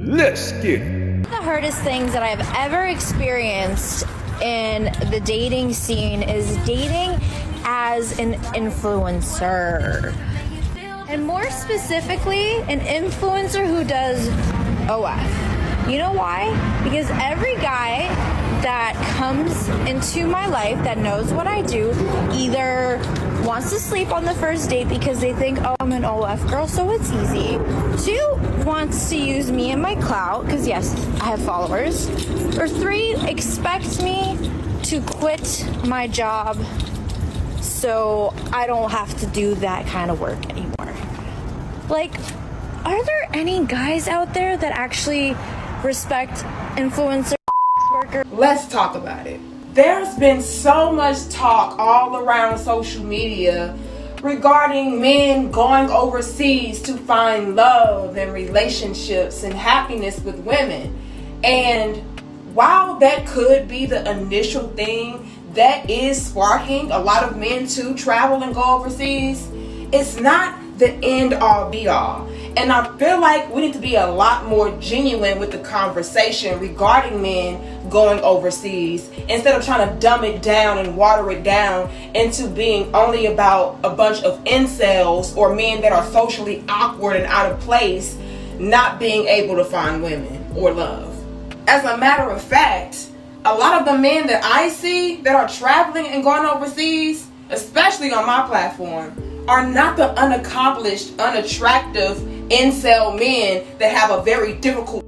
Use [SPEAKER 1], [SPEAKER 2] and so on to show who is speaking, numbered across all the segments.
[SPEAKER 1] Let's get it.
[SPEAKER 2] One of the hardest things that I've ever experienced in the dating scene is dating as an influencer. And more specifically, an influencer who does OF. You know why? Because every guy that comes into my life that knows what I do either wants to sleep on the first date because they think, oh, I'm an OF girl, so it's easy. 2, wants to use me and my clout, because yes, I have followers. Or 3, expect me to quit my job so I don't have to do that kind of work anymore. Like, are there any guys out there that actually respect influencer workers?
[SPEAKER 3] Let's talk about it. There's been so much talk all around social media regarding men going overseas to find love and relationships and happiness with women. And while that could be the initial thing that is sparking a lot of men to travel and go overseas, it's not the end all be all. And I feel like we need to be a lot more genuine with the conversation regarding men going overseas, instead of trying to dumb it down and water it down into being only about a bunch of incels or men that are socially awkward and out of place, not being able to find women or love. As a matter of fact, a lot of the men that I see that are traveling and going overseas, especially on my platform, are not the unaccomplished, unattractive incel men that have a very difficult.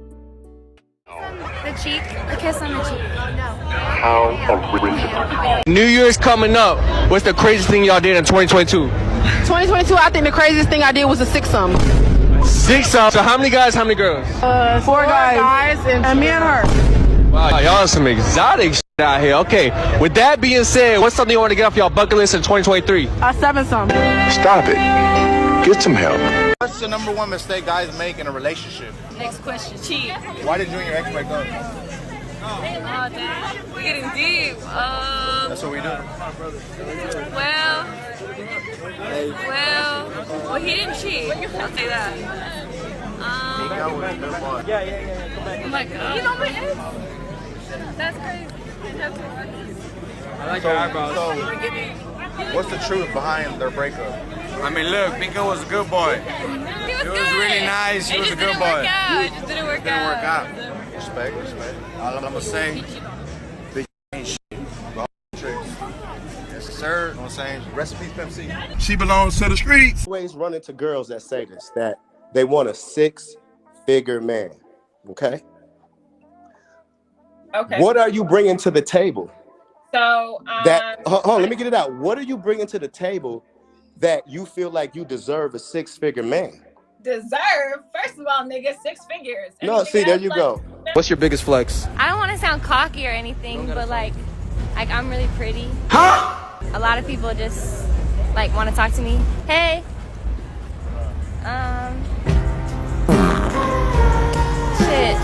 [SPEAKER 4] The cheek, a kiss on the cheek. No.
[SPEAKER 5] How original. New Year's coming up. What's the craziest thing y'all did in 2022?
[SPEAKER 6] 2022, I think the craziest thing I did was a six-some.
[SPEAKER 5] Six-some. So how many guys, how many girls?
[SPEAKER 6] Four guys and me and her.
[SPEAKER 5] Wow, y'all are some exotic shit out here. Okay, with that being said, what's something you want to get off y'all bucket list in 2023?
[SPEAKER 6] Seven-some.
[SPEAKER 7] Stop it. Get some help.
[SPEAKER 8] What's the number one mistake guys make in a relationship?
[SPEAKER 4] Next question. Cheat.
[SPEAKER 8] Why did you and your ex break up?
[SPEAKER 4] Oh, damn. We're getting deep.
[SPEAKER 8] That's what we do.
[SPEAKER 4] Well, he didn't cheat. I'll say that. Oh my God. You know my ex? That's crazy.
[SPEAKER 5] I like your eyebrows.
[SPEAKER 8] So, what's the truth behind their breakup?
[SPEAKER 9] I mean, look, Pico was a good boy.
[SPEAKER 4] He was
[SPEAKER 9] really nice. He was a good boy.
[SPEAKER 4] It just didn't work out.
[SPEAKER 8] Respect. All I'm gonna say, big ain't shit. Tricks. Yes, sir. You know what I'm saying? Recipes Pepsi.
[SPEAKER 7] She belongs to the streets.
[SPEAKER 10] Always run into girls that say this, that they want a 6-figure man. Okay. What are you bringing to the table?
[SPEAKER 3] So,
[SPEAKER 10] hold on, let me get it out. What are you bringing to the table that you feel like you deserve a 6-figure man?
[SPEAKER 3] deserve, first of all, nigga, 6 figures.
[SPEAKER 10] No, see, there you go.
[SPEAKER 5] What's your biggest flex?
[SPEAKER 4] I don't want to sound cocky or anything, but like I'm really pretty.
[SPEAKER 5] Huh?
[SPEAKER 4] A lot of people just like want to talk to me. Hey. Shit.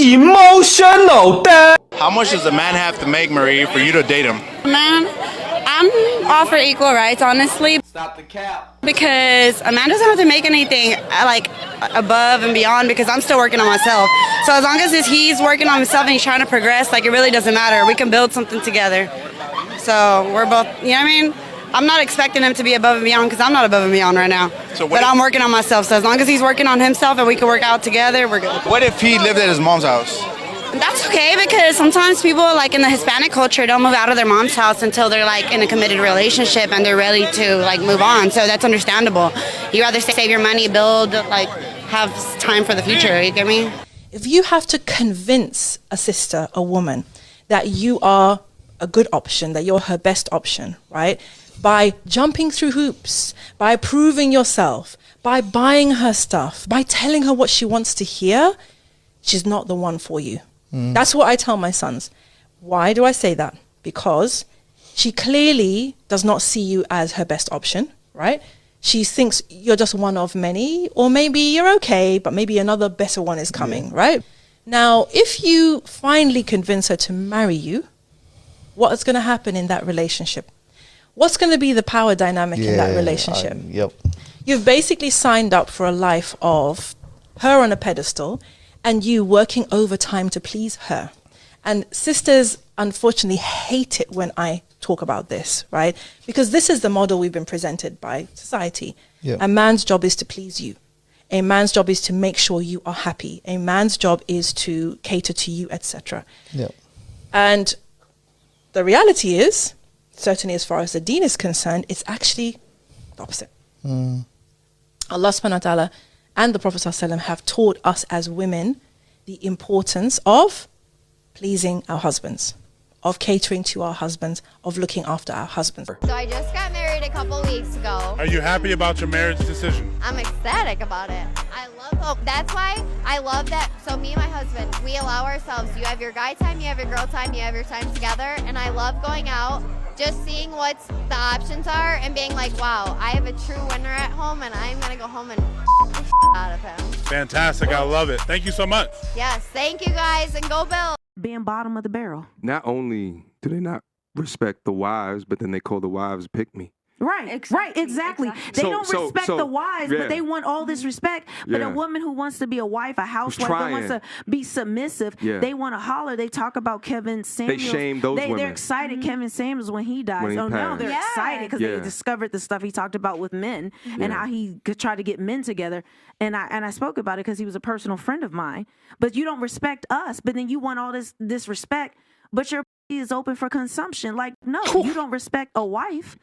[SPEAKER 5] Emotional dad.
[SPEAKER 8] How much does a man have to make, Marie, for you to date him?
[SPEAKER 11] Man, I'm all for equal rights, honestly.
[SPEAKER 5] Stop the cap.
[SPEAKER 11] Because a man doesn't have to make anything like above and beyond, because I'm still working on myself. So as long as he's working on himself and he's trying to progress, like, it really doesn't matter. We can build something together. So we're both, you know what I mean? I'm not expecting him to be above and beyond, because I'm not above and beyond right now. But I'm working on myself. So as long as he's working on himself and we can work out together, we're good.
[SPEAKER 8] What if he lived at his mom's house?
[SPEAKER 11] That's okay, because sometimes people, like in the Hispanic culture, don't move out of their mom's house until they're like in a committed relationship and they're ready to like move on. So that's understandable. You rather save your money, build, like have time for the future. You get me?
[SPEAKER 12] If you have to convince a sister, a woman, that you are a good option, that you're her best option, right? By jumping through hoops, by proving yourself, by buying her stuff, by telling her what she wants to hear, she's not the one for you. That's what I tell my sons. Why do I say that? Because she clearly does not see you as her best option, right? She thinks you're just one of many, or maybe you're okay, but maybe another better one is coming, right? Now, if you finally convince her to marry you, what's going to happen in that relationship? What's going to be the power dynamic in that relationship?
[SPEAKER 8] Yep.
[SPEAKER 12] You've basically signed up for a life of her on a pedestal and you working overtime to please her. And sisters unfortunately hate it when I talk about this, right? Because this is the model we've been presented by society.
[SPEAKER 1] Yeah.
[SPEAKER 12] A man's job is to please you. A man's job is to make sure you are happy. A man's job is to cater to you, etc.
[SPEAKER 1] Yeah.
[SPEAKER 12] And the reality is, certainly as far as the deen is concerned, it's actually the opposite. Allah subhanahu wa ta'ala and the Prophet sallallahu alaihi wasallam have taught us as women the importance of pleasing our husbands, of catering to our husbands, of looking after our husbands.
[SPEAKER 13] So I just got married a couple weeks ago.
[SPEAKER 7] Are you happy about your marriage decision?
[SPEAKER 13] I'm ecstatic about it. I love that's why I love that. So me and my husband, we allow ourselves, you have your guy time, you have your girl time, you have your time together, and I love going out, just seeing what the options are and being like, wow, I have a true winner at home and I'm gonna go home and the out of him.
[SPEAKER 7] Fantastic. I love it. Thank you so much.
[SPEAKER 13] Yes, thank you guys and go Bill.
[SPEAKER 14] Being bottom of the barrel.
[SPEAKER 15] Not only do they not respect the wives, but then they call the wives pick me.
[SPEAKER 14] Right, right, exactly. They don't respect the wives, but they want all this respect. But a woman who wants to be a wife, a housewife, that wants to be submissive, they want to holler. They talk about Kevin Samuels.
[SPEAKER 15] They shame those women.
[SPEAKER 14] They're excited Kevin Samuels when he dies. So now they're excited because they discovered the stuff he talked about with men and how he could try to get men together. And I spoke about it because he was a personal friend of mine. But you don't respect us, but then you want all this respect, but your is open for consumption. Like, no, you don't respect a wife.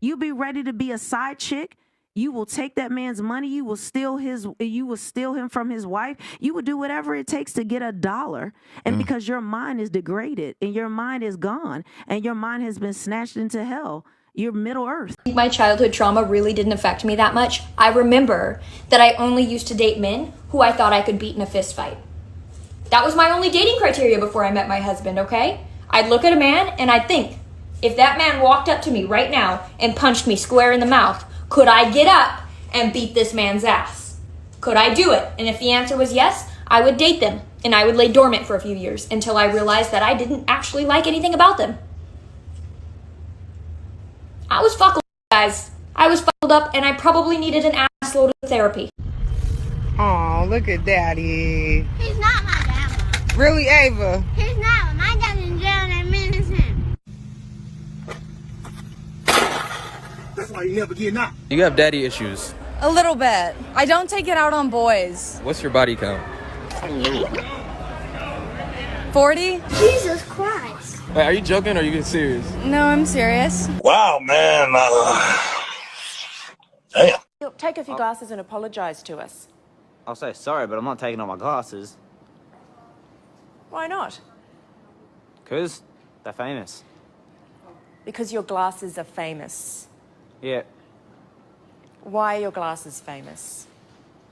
[SPEAKER 14] You be ready to be a side chick. You will take that man's money. You will steal him from his wife. You will do whatever it takes to get $1. And because your mind is degraded and your mind is gone and your mind has been snatched into hell, you're Middle Earth.
[SPEAKER 16] My childhood trauma really didn't affect me that much. I remember that I only used to date men who I thought I could beat in a fist fight. That was my only dating criteria before I met my husband, okay? I'd look at a man and I'd think, if that man walked up to me right now and punched me square in the mouth, could I get up and beat this man's ass? Could I do it? And if the answer was yes, I would date them and I would lay dormant for a few years until I realized that I didn't actually like anything about them. I was fucked up, guys. I was fucked up and I probably needed an ass load of therapy.
[SPEAKER 6] Oh, look at Daddy.
[SPEAKER 13] He's not my dad.
[SPEAKER 6] Really, Ava?
[SPEAKER 13] He's not. My dad's in jail and I miss him.
[SPEAKER 7] That's why you never get knocked.
[SPEAKER 17] You have daddy issues.
[SPEAKER 18] A little bit. I don't take it out on boys.
[SPEAKER 17] What's your body count?
[SPEAKER 18] 40?
[SPEAKER 13] Jesus Christ.
[SPEAKER 17] Wait, are you joking or are you getting serious?
[SPEAKER 18] No, I'm serious.
[SPEAKER 7] Wow, man. Damn.
[SPEAKER 19] Take off your glasses and apologize to us.
[SPEAKER 17] I'll say sorry, but I'm not taking off my glasses.
[SPEAKER 19] Why not?
[SPEAKER 17] Because they're famous.
[SPEAKER 19] Because your glasses are famous.
[SPEAKER 17] Yeah,
[SPEAKER 19] Why are your glasses famous?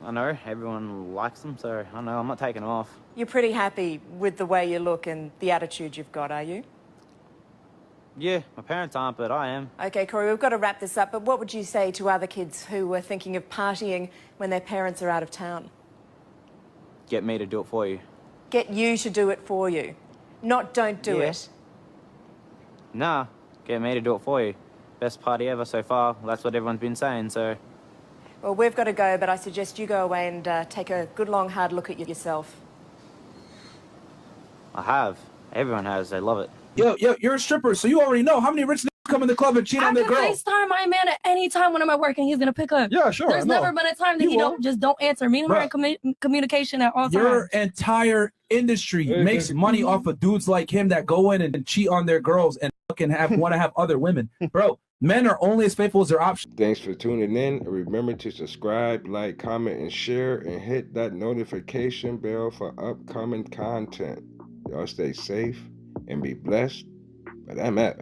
[SPEAKER 17] I know. Everyone likes them, so I know. I'm not taking them off.
[SPEAKER 19] You're pretty happy with the way you look and the attitude you've got, are you?
[SPEAKER 17] Yeah, my parents aren't, but I am.
[SPEAKER 19] Okay, Corey, we've got to wrap this up, but what would you say to other kids who were thinking of partying when their parents are out of town?
[SPEAKER 17] Get me to do it for you.
[SPEAKER 19] Get you to do it for you, not don't do it.
[SPEAKER 17] Nah, get me to do it for you. Best party ever so far. That's what everyone's been saying, so...
[SPEAKER 19] Well, we've got to go, but I suggest you go away and take a good long hard look at yourself.
[SPEAKER 17] I have. Everyone has. They love it.
[SPEAKER 20] Yo, you're a stripper, so you already know how many rich niggas come in the club and cheat on their girl.
[SPEAKER 4] I can FaceTime my man at any time when I'm at work and he's gonna pick up.
[SPEAKER 20] Yeah, sure.
[SPEAKER 4] There's never been a time that he don't answer. Me and him are in communication at all times.
[SPEAKER 20] Your entire industry makes money off of dudes like him that go in and cheat on their girls and fucking want to have other women. Bro, men are only as faithful as their options.
[SPEAKER 15] Thanks for tuning in. Remember to subscribe, like, comment, and share, and hit that notification bell for upcoming content. Y'all stay safe and be blessed. But I'm at.